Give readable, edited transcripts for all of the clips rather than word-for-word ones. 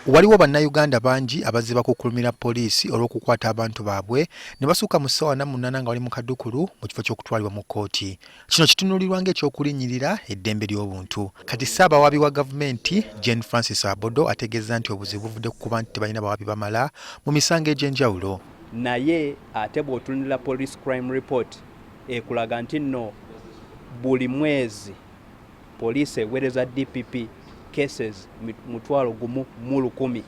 Waliwo bannayuganda bangi abazze bakukulumira poliisi olw'okukwata abantu baabwe ne basuka mu ssaawa 8 nga bali mu kaddukulu mu kifo ky'okutwalibwa mu kkooti. Kino kitunuulirwa ng'ekyokulinnyirira eddembe ly'obuntu. Kati Ssaabawabi wa Gavumenti Jane Francis Abodo ategeeza nti obuzibu buvudde ku kuba nti tebalina bawabi bamala mu misango egy'enjawulo. Naye ate bw'otunulira police crime report ekulaga nti nno buli mwezi poliisi eweereza DPP cases 1,110.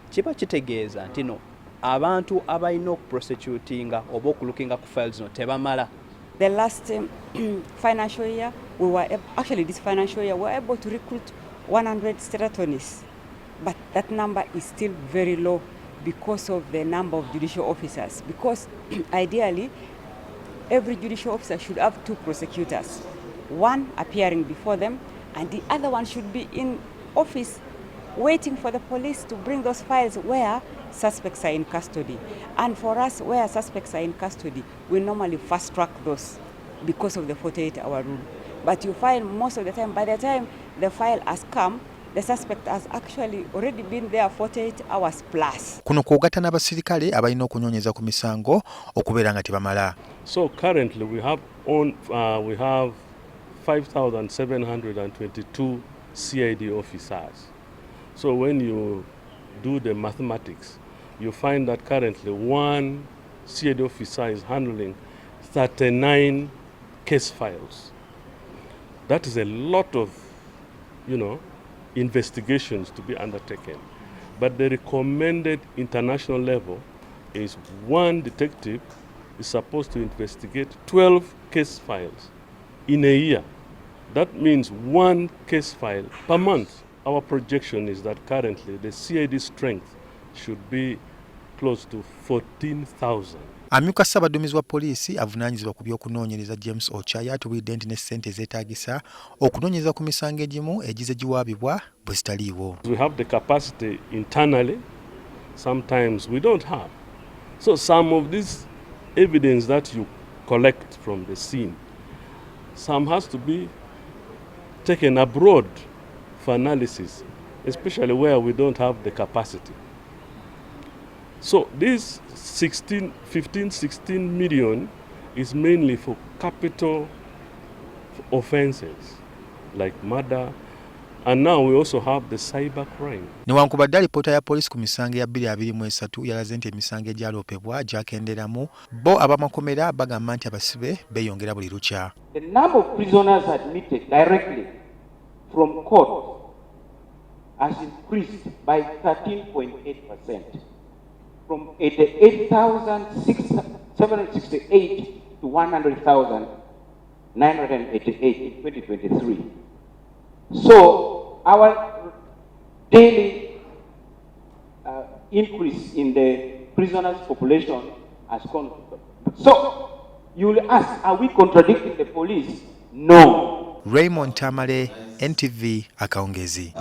Kiba kitegeeza nti no abantu abalina okuprosecutinga oba okulukinga ku files no tebamala. The last financial year, this financial year, we were able to recruit 100 state attorneys, but that number is still very low because of the number of judicial officers. Because ideally, every judicial officer should have 2 prosecutors, one appearing before them, and the other one should be in office waiting for the police to bring those files where suspects are in custody. And for us, where suspects are in custody, we normally fast track those because of the 48-hour rule. But you find most of the time, by the time the file has come, the suspect has actually already been there 48 hours plus. Kuno kwogatta n'abasirikale abalina okunoonyeza ku misango okubeera nga tebamala. So currently we have 5,722 CID officers. So when you do the mathematics, you find that currently one CID officer is handling 39 case files. That is a lot of, investigations to be undertaken. But the recommended international level is one detective is supposed to investigate 12 case files in a year. That means 1 case file per month. Our projection is that currently the CID strength should be close to 14,000. Amyuka Ssaabaduumizi wa poliisi avunaanyizibwa ku by'okunoonyereza James Ochaya atubuulidde nti ne ssente zeetaagisa okunoonyereza ku misango egimu egize giwaabibwa bwe zitaliiwo. We have the capacity internally, sometimes we don't have. So some of this evidence that you collect from the scene, some has to be taken abroad for analysis, especially where we don't have the capacity. So this 16 million is mainly for capital offenses like murder, and now we also have the cyber crime. Newankubadde alipoota ya poliisi ku misango ya 2023 yalaze nti emisango egyaloopebwa gyakenderamu, bo abamakomera bagamba nti abasibe beeyongera buli lukya. The number of prisoners admitted directly from court has increased by 13.8%. From 88,768 to 100,988 in 2023. So our daily increase in the prisoners' population has gone. So you will ask, are we contradicting the police? No. Raymond Tamale, NTV, Akawungeezi.